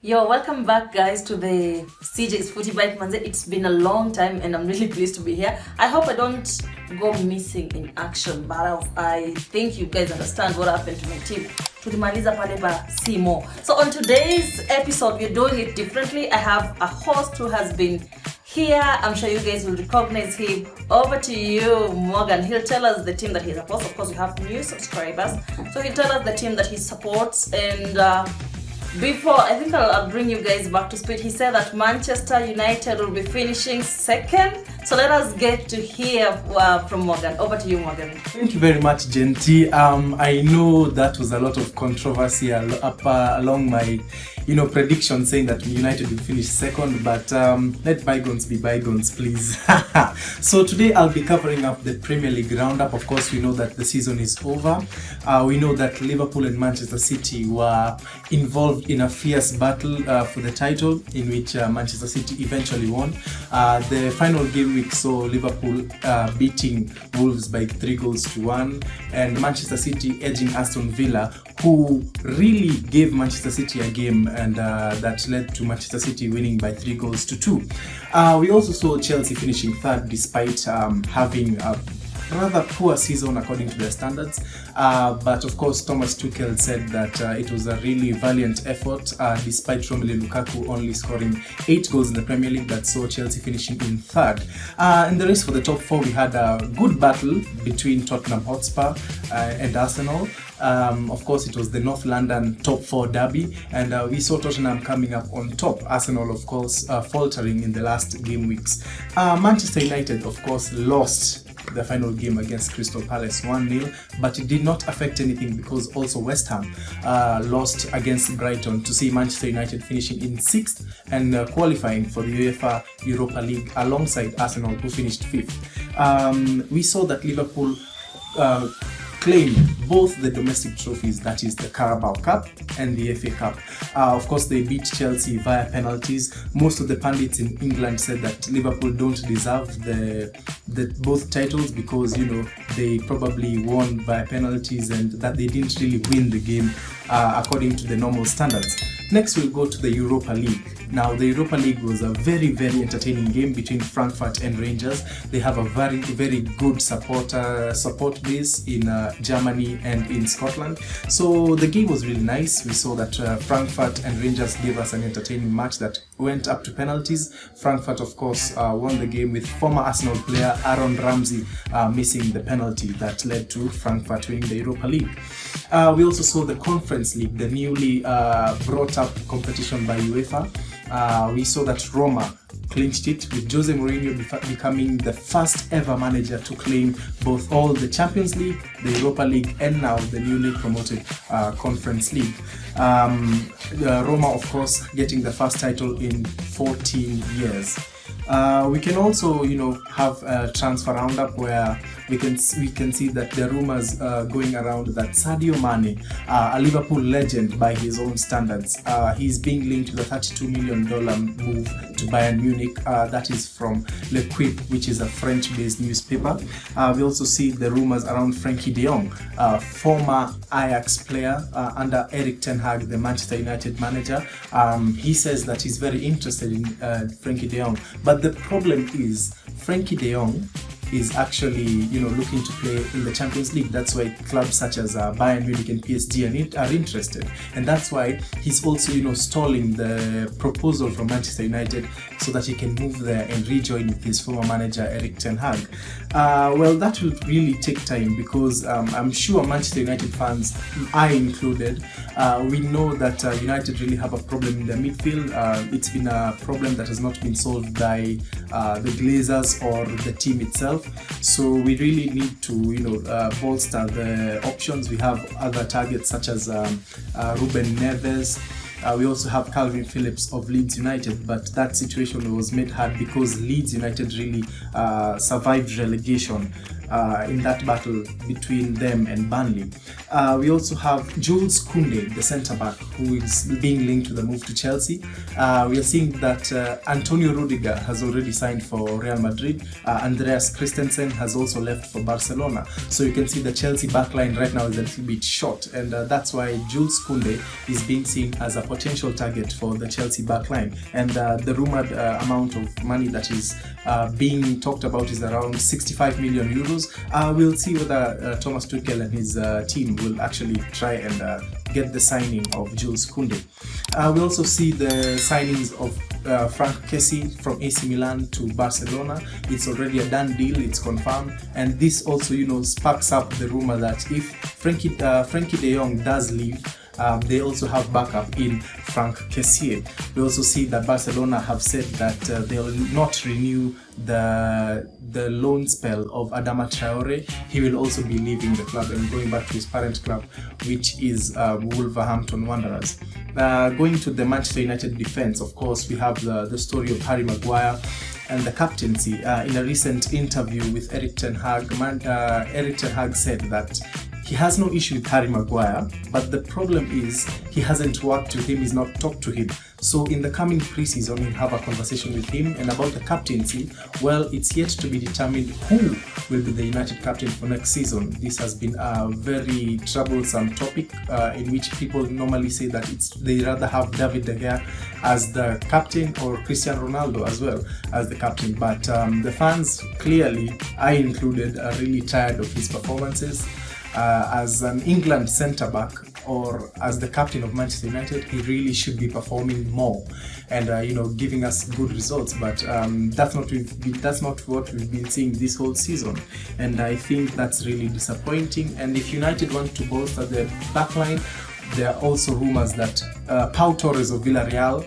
Yo, welcome back guys to the CJ's Footybite. Manze, it's been a long time and I'm really pleased to be here. I hope I don't go missing in action, but I think you guys understand what happened to my team. Tulimaliza pale ba Simo. So on today's episode, we're doing it differently. I have a host who has been here. I'm sure you guys will recognize him. Over to you, Morgan. He'll tell us the team that he supports. Of course, we have new subscribers. So he'll tell us the team that he supports. And before, I think I'll bring you guys back to speed. He said that Manchester United will be finishing second. So let us get to hear from Morgan. Over to you, Morgan. Thank you very much, Genti. I know that was a lot of controversy along my prediction saying that United will finish second, but let bygones be bygones, please. So today I'll be covering up the Premier League roundup. Of course, we know that the season is over. We know that Liverpool and Manchester City were involved in a fierce battle for the title, in which Manchester City eventually won. The final game week saw Liverpool beating Wolves by 3-1, and Manchester City edging Aston Villa, who really gave Manchester City a game, and that led to Manchester City winning by 3-2. We also saw Chelsea finishing third despite having a rather poor season according to their standards, but of course Thomas Tuchel said that it was a really valiant effort despite Romelu Lukaku only scoring 8 goals in the Premier League that saw Chelsea finishing in third. In the race for the top 4, we had a good battle between Tottenham Hotspur and Arsenal. Of course, it was the North London top 4 derby, and we saw Tottenham coming up on top. Arsenal, of course, faltering in the last game weeks. Manchester United, of course, lost the final game against Crystal Palace 1-0, but it did not affect anything because also West Ham lost against Brighton to see Manchester United finishing in 6th and qualifying for the UEFA Europa League alongside Arsenal, who finished 5th. We saw that Liverpool claimed both the domestic trophies, that is the Carabao Cup and the FA Cup. Of course, they beat Chelsea via penalties. Most of the pundits in England said that Liverpool don't deserve the both titles because they probably won via penalties and that they didn't really win the game according to the normal standards. Next, we'll go to the Europa League. Now, the Europa League was a very, very entertaining game between Frankfurt and Rangers. They have a very, very good support base in Germany and in Scotland. So the game was really nice. We saw that Frankfurt and Rangers gave us an entertaining match that went up to penalties. Frankfurt, of course, won the game with former Arsenal player Aaron Ramsey missing the penalty that led to Frankfurt winning the Europa League. We also saw the Conference League, the newly brought up competition by UEFA. We saw that Roma clinched it, with Jose Mourinho becoming the first ever manager to claim both all the Champions League, the Europa League, and now the newly promoted Conference League. Roma, of course, getting the first title in 14 years. We can also, have a transfer roundup where we can see that the rumors going around that Sadio Mane, a Liverpool legend by his own standards, he's being linked to the $32 million move to Bayern Munich. That is from L'Equipe, which is a French-based newspaper. We also see the rumors around Frenkie de Jong, former Ajax player under Erik ten Hag, the Manchester United manager. He says that he's very interested in Frenkie de Jong, but the problem is Frenkie de Jong is actually looking to play in the Champions League. That's why clubs such as Bayern Munich and PSG are interested, and that's why he's also stalling the proposal from Manchester United so that he can move there and rejoin with his former manager Erik ten Hag. Well, that will really take time because I'm sure Manchester United fans, I included, we know that United really have a problem in their midfield. It's been a problem that has not been solved by the Glazers or the team itself. So we really need to bolster the options. We have other targets such as Ruben Neves. We also have Calvin Phillips of Leeds United, but that situation was made hard because Leeds United really survived relegation. in that battle between them and Burnley. We also have Jules Koundé, the centre-back, who is being linked to the move to Chelsea. We are seeing that Antonio Rudiger has already signed for Real Madrid. Andreas Christensen has also left for Barcelona. So you can see the Chelsea backline right now is a little bit short, and that's why Jules Koundé is being seen as a potential target for the Chelsea backline. And the rumored amount of money that is being talked about is around 65 million euros. We'll see whether Thomas Tuchel and his team will actually try and get the signing of Jules Koundé. We also see the signings of Frank Kessie from AC Milan to Barcelona. It's already a done deal, it's confirmed, and this also, sparks up the rumor that if Frankie de Jong does leave, they also have backup in Frank Kessie. We also see that Barcelona have said that they will not renew the loan spell of Adama Traore. He will also be leaving the club and going back to his parent club, which is Wolverhampton Wanderers. Going to the Manchester United defense, of course, we have the story of Harry Maguire and the captaincy. In a recent interview with Erik ten Hag, Erik ten Hag said that he has no issue with Harry Maguire, but the problem is he hasn't worked with him, he's not talked to him. So in the coming pre-season, we'll have a conversation with him. And about the captaincy, well, it's yet to be determined who will be the United captain for next season. This has been a very troublesome topic in which people normally say that they rather have David De Gea as the captain or Cristiano Ronaldo as well as the captain. But the fans, clearly, I included, are really tired of his performances. As an England centre-back or as the captain of Manchester United, he really should be performing more and giving us good results. But that's not what we've been seeing this whole season, and I think that's really disappointing. And if United want to bolster their backline, there are also rumors that Pau Torres of Villarreal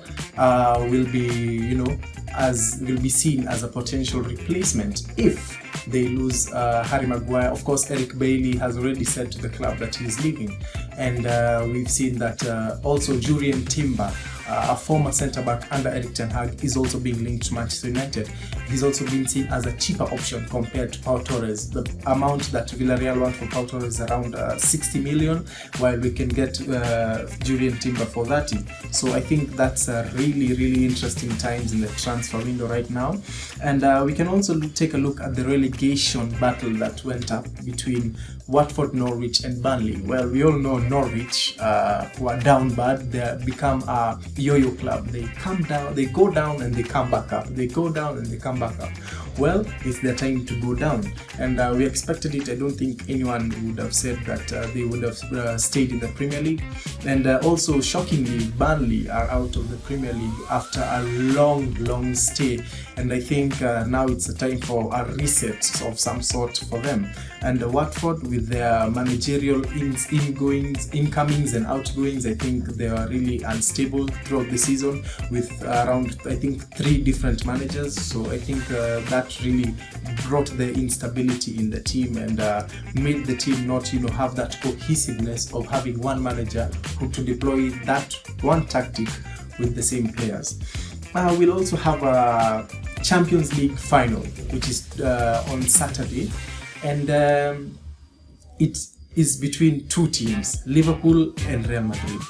will be seen as a potential replacement if they lose Harry Maguire. Of course, Eric Bailly has already said to the club that he is leaving, and we've seen that also Jurrien Timber, a former centre-back under Erik ten Hag, is also being linked to Manchester United. He's also been seen as a cheaper option compared to Pau Torres. The amount that Villarreal want for Pau Torres is around 60 million, while we can get Jurrien Timber for 30. So I think that's really, really interesting times in the transfer window right now. And we can also take a look at the relegation battle that went up between Watford, Norwich and Burnley. Well, we all know Norwich, who are down bad. They become a yo-yo club. They come down, they go down and they come back up. They go down and they come back up. Well, it's their time to go down, and we expected it. I don't think anyone would have said that they would have stayed in the Premier League. And also, shockingly, Burnley are out of the Premier League after a long stay, and I think now it's a time for a reset of some sort for them. And Watford, with their managerial incomings and outgoings, I think they are really unstable throughout the season with around, I think, 3 different managers. So I think that really brought the instability in the team and made the team not have that cohesiveness of having one manager who to deploy that one tactic with the same players. We'll also have a Champions League final, which is on Saturday, and it is between 2 teams, Liverpool and Real Madrid.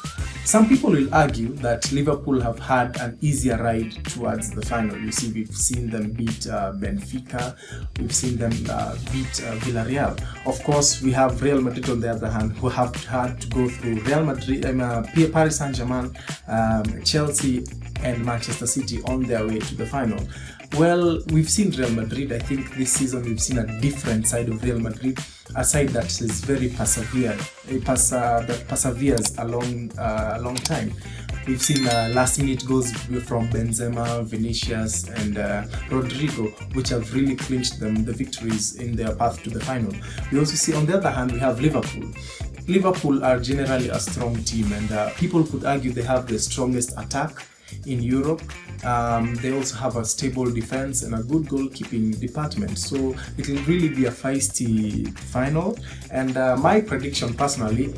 Some people will argue that Liverpool have had an easier ride towards the final. You see, we've seen them beat Benfica, we've seen them beat Villarreal. Of course, we have Real Madrid on the other hand, who have had to go through Real Madrid, Paris Saint-Germain, Chelsea and Manchester City on their way to the final. Well, we've seen Real Madrid. I think this season we've seen a different side of Real Madrid, a side that is very that perseveres a long time. We've seen last-minute goals from Benzema, Vinicius, and Rodrigo, which have really clinched them the victories in their path to the final. We also see, on the other hand, we have Liverpool. Liverpool are generally a strong team, and people could argue they have the strongest attack in Europe. They also have a stable defense and a good goalkeeping department, so it will really be a feisty final. And my prediction personally,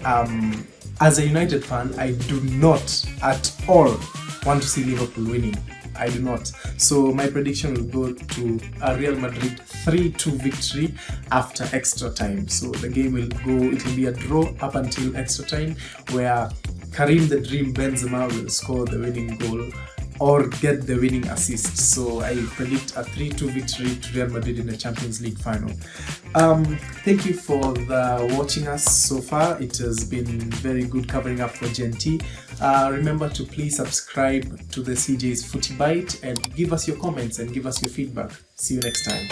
as a United fan, I do not at all want to see Liverpool winning. I do not. So my prediction will go to a Real Madrid 3-2 victory after extra time. So the game will go, it will be a draw up until extra time, where Karim the Dream Benzema will score the winning goal or get the winning assist. So I predict a 3-2 victory to Real Madrid in the Champions League final. Thank you for watching us so far. It has been very good covering up for Gen T. Remember to please subscribe to the CJ's Footybite and give us your comments and give us your feedback. See you next time.